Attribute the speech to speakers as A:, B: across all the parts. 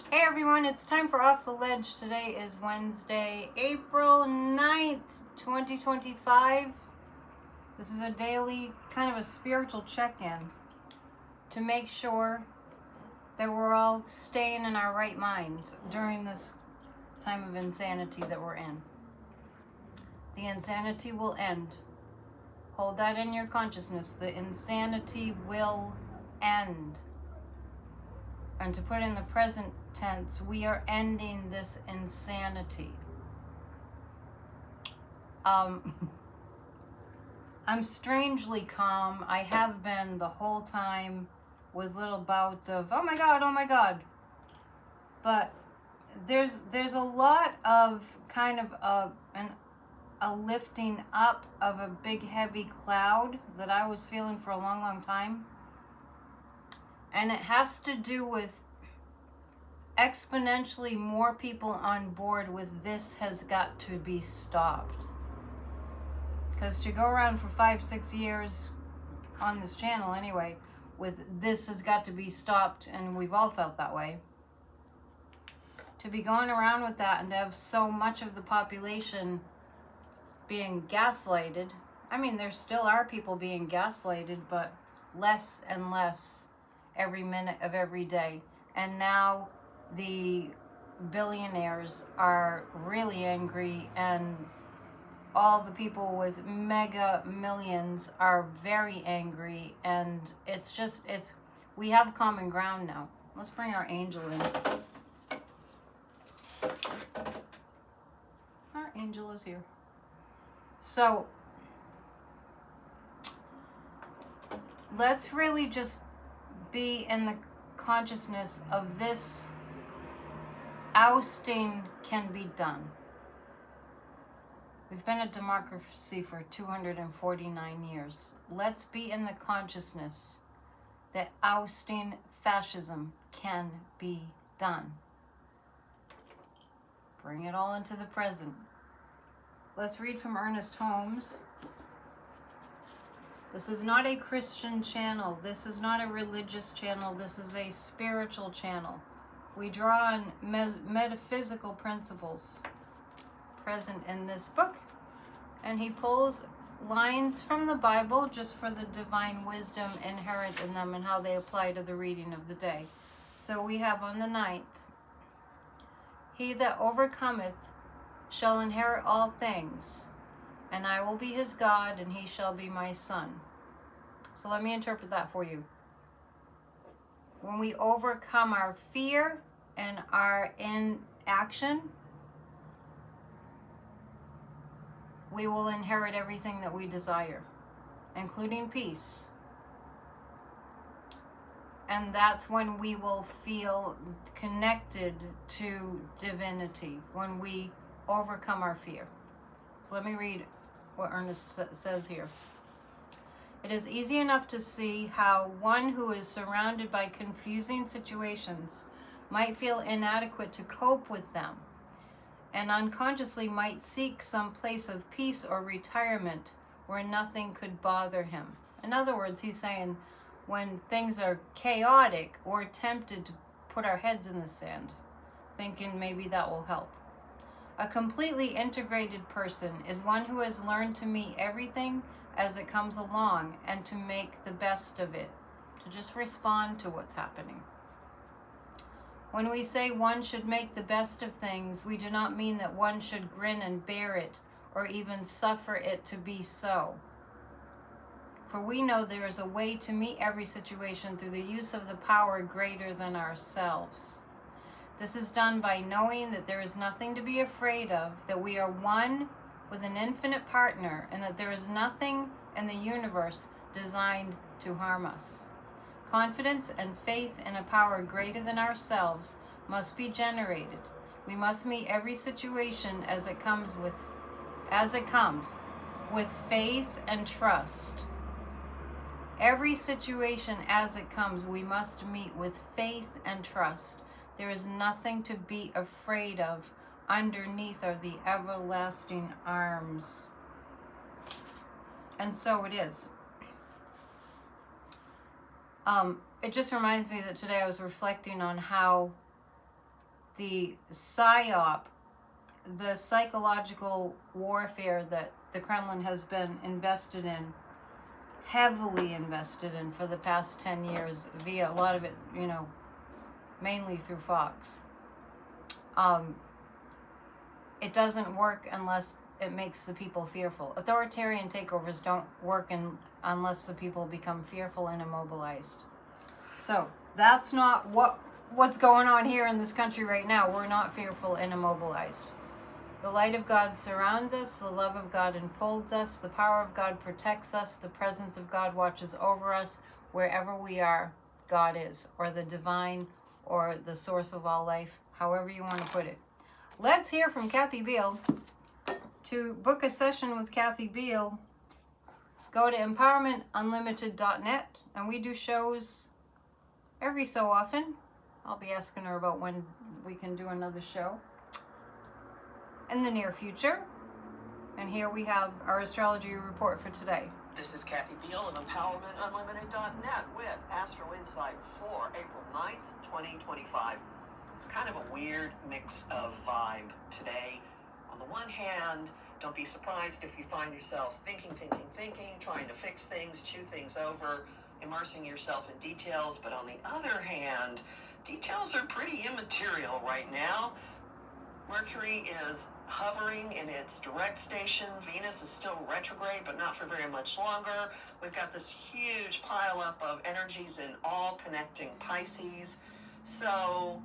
A: Hey everyone, it's time for Off the Ledge. Today is Wednesday, April 9th, 2025. This is a daily, kind of a spiritual check-in to make sure that we're all staying in our right minds during this time of insanity that we're in. The insanity will end. Hold that in your consciousness. The insanity will end. And to put in the present tense, we are ending this insanity. I'm strangely calm. I have been the whole time with little bouts of, oh my God. But there's a lot of kind of a lifting up of a big heavy cloud that I was feeling for a long time. And it has to do with exponentially more people on board with this has got to be stopped. Because to go around for 5-6 years on this channel anyway, with this has got to be stopped, and we've all felt that way. To be going around with that and to have so much of the population being gaslighted. I mean, there still are people being gaslighted, but less and less every minute of every day. And now the billionaires are really angry, and all the people with mega millions are very angry, and we have common ground now. Let's bring our angel in. Our angel is here. So let's really just be in the consciousness of this ousting can be done. We've been a democracy for 249 years. Let's be in the consciousness that ousting fascism can be done. Bring it all into the present. Let's read from Ernest Holmes. This is not a Christian channel. This is not a religious channel. This is a spiritual channel. We draw on metaphysical principles present in this book. And he pulls lines from the Bible just for the divine wisdom inherent in them and how they apply to the reading of the day. So we have on the 9th, he that overcometh shall inherit all things, and I will be his God, and he shall be my son. So let me interpret that for you. When we overcome our fear and are in action, we will inherit everything that we desire, including peace. And that's when we will feel connected to divinity, when we overcome our fear. So let me read what Ernest says here. It is easy enough to see how one who is surrounded by confusing situations might feel inadequate to cope with them, and unconsciously might seek some place of peace or retirement where nothing could bother him. In other words, he's saying when things are chaotic, we're tempted to put our heads in the sand, thinking maybe that will help. A completely integrated person is one who has learned to meet everything as it comes along and to make the best of it, to just respond to what's happening. When we say one should make the best of things, we do not mean that one should grin and bear it or even suffer it to be so. For we know there is a way to meet every situation through the use of the power greater than ourselves. This is done by knowing that there is nothing to be afraid of, that we are one with an infinite partner, and that there is nothing in the universe designed to harm us. Confidence and faith in a power greater than ourselves must be generated. We must meet every situation as it comes with faith and trust. Every situation as it comes, we must meet with faith and trust. There is nothing to be afraid of. Underneath are the everlasting arms. And so it is. It just reminds me that today I was reflecting on how the psyop, the psychological warfare that the Kremlin has been invested in, heavily invested in for the past 10 years via a lot of it, mainly through Fox. It doesn't work unless it makes the people fearful. Authoritarian takeovers don't work unless the people become fearful and immobilized. So that's not what's going on here in this country right now. We're not fearful and immobilized. The light of God surrounds us. The love of God enfolds us. The power of God protects us. The presence of God watches over us. Wherever we are, God is, or the divine, or the source of all life, however you want to put it. Let's hear from Kathy Beale. To book a session with Kathy Beale, go to empowermentunlimited.net, and we do shows every so often. I'll be asking her about when we can do another show in the near future. And here we have our astrology report for today.
B: This is Kathy Beale of empowermentunlimited.net with Astro Insight for April 9th, 2025. Kind of a weird mix of vibe today. On the one hand, don't be surprised if you find yourself thinking, trying to fix things, chew things over, immersing yourself in details. But on the other hand, details are pretty immaterial right now. Mercury is hovering in its direct station. Venus is still retrograde, but not for very much longer. We've got this huge pileup of energies in all connecting Pisces. So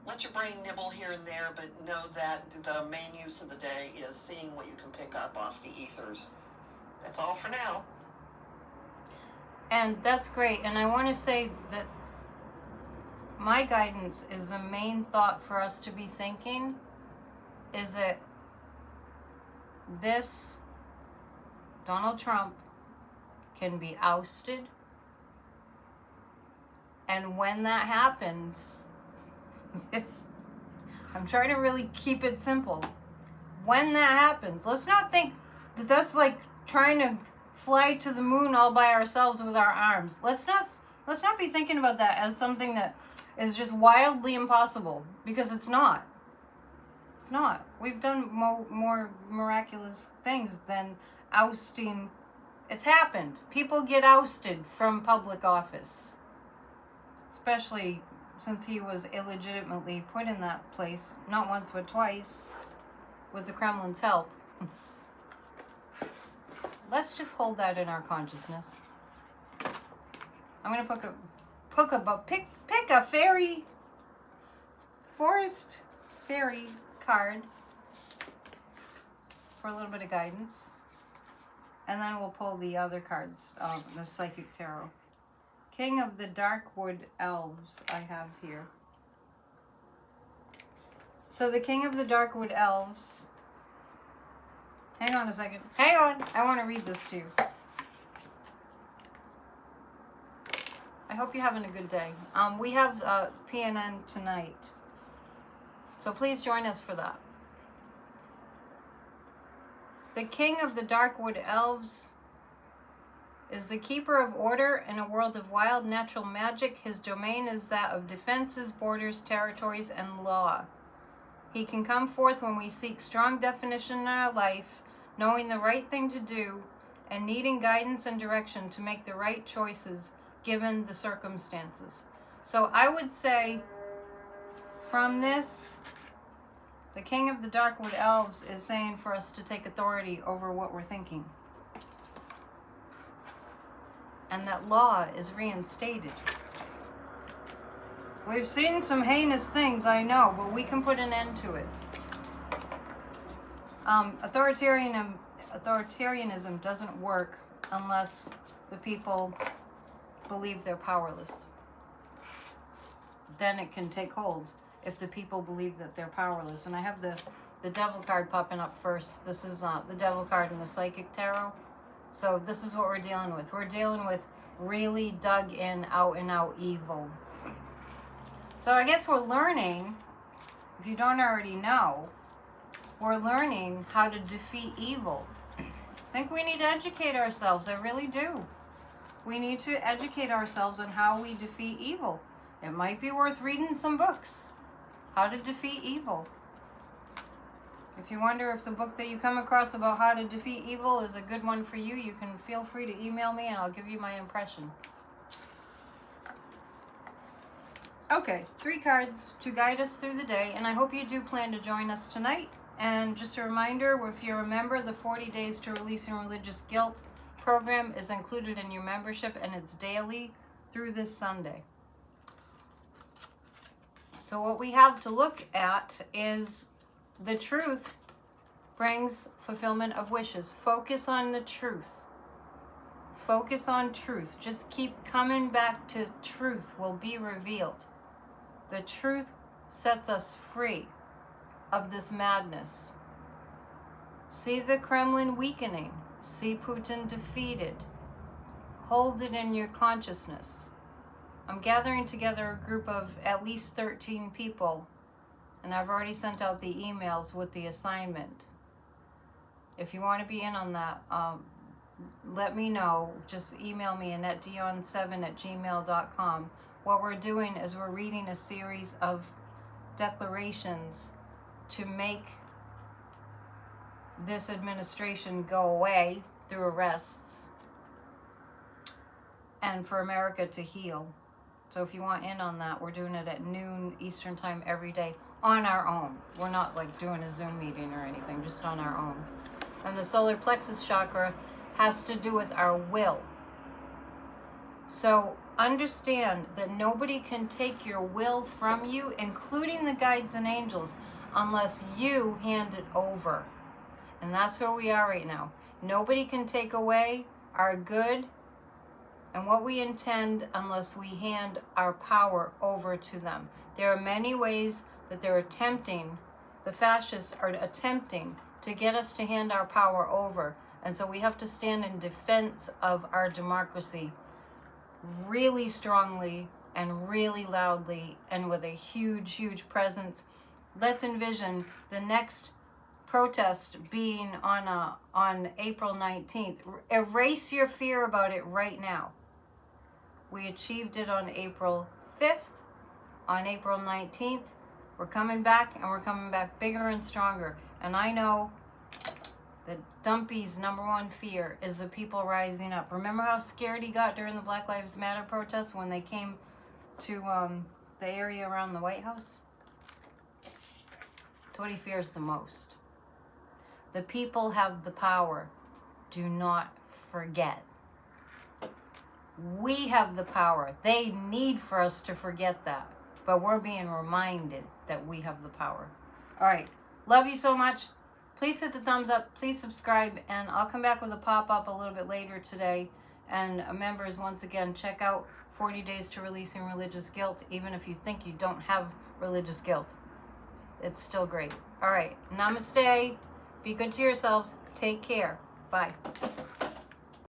B: let your brain nibble here and there, but know that the main use of the day is seeing what you can pick up off the ethers. That's all for now.
A: And that's great. And I want to say that my guidance is the main thought for us to be thinking is that this Donald Trump can be ousted. And when that happens, I'm trying to really keep it simple. When that happens, let's not think that that's like trying to fly to the moon all by ourselves with our arms. Let's not be thinking about that as something that is just wildly impossible, because it's not. It's not. We've done more miraculous things than ousting. It's happened. People get ousted from public office, especially since he was illegitimately put in that place, not once but twice, with the Kremlin's help. Let's just hold that in our consciousness. I'm gonna pick a forest fairy card for a little bit of guidance, and then we'll pull the other cards of the Psychic Tarot. King of the Darkwood Elves I have here. So the King of the Darkwood Elves, hang on a second. Hang on. I want to read this to you. I hope you're having a good day. We have PNN tonight, so please join us for that. The King of the Darkwood Elves is the keeper of order in a world of wild natural magic. His domain is that of defenses, borders, territories, and law. He can come forth when we seek strong definition in our life, knowing the right thing to do, and needing guidance and direction to make the right choices given the circumstances. So I would say from this, the King of the Darkwood Elves is saying for us to take authority over what we're thinking. And that law is reinstated. We've seen some heinous things, I know, but we can put an end to it. Authoritarianism doesn't work unless the people believe they're powerless. Then it can take hold if the people believe that they're powerless. And I have the Devil card popping up first. This is the Devil card in the Psychic Tarot. So this is what we're dealing with. We're dealing with really dug in, out and out evil. So I guess we're learning, if you don't already know, we're learning how to defeat evil. I think we need to educate ourselves. I really do. We need to educate ourselves on how we defeat evil. It might be worth reading some books. How to Defeat Evil. If you wonder if the book that you come across about how to defeat evil is a good one for you, you can feel free to email me and I'll give you my impression. Okay, 3 cards to guide us through the day, and I hope you do plan to join us tonight. And just a reminder, if you're a member, the 40 Days to Releasing Religious Guilt program is included in your membership, and it's daily through this Sunday. So what we have to look at is the truth brings fulfillment of wishes. Focus on the truth. Focus on truth. Just keep coming back to truth will be revealed. The truth sets us free of this madness. See the Kremlin weakening. See Putin defeated. Hold it in your consciousness. I'm gathering together a group of at least 13 people, and I've already sent out the emails with the assignment. If you want to be in on that, let me know. Just email me, AnnetteDion7@gmail.com. What we're doing is we're reading a series of declarations to make this administration go away through arrests and for America to heal. So if you want in on that, we're doing it at noon Eastern time every day on our own. We're not like doing a Zoom meeting or anything, just on our own. And the solar plexus chakra has to do with our will. So understand that nobody can take your will from you, including the guides and angels, unless you hand it over. And that's where we are right now. Nobody can take away our good and what we intend unless we hand our power over to them. There are many ways that they're attempting, the fascists are attempting to get us to hand our power over. And so we have to stand in defense of our democracy really strongly and really loudly and with a huge, huge presence. Let's envision the next protest being on April 19th. Erase your fear about it right now. We achieved it on April 5th. On April 19th, we're coming back, and we're coming back bigger and stronger. And I know that Dumpy's number one fear is the people rising up. Remember how scared he got during the Black Lives Matter protests when they came to the area around the White House? That's what he fears the most. The people have the power. Do not forget. We have the power. They need for us to forget that. But we're being reminded that we have the power. All right. Love you so much. Please hit the thumbs up. Please subscribe. And I'll come back with a pop-up a little bit later today. And members, once again, check out 40 Days to Releasing Religious Guilt. Even if you think you don't have religious guilt, it's still great. All right. Namaste. Be good to yourselves. Take care. Bye.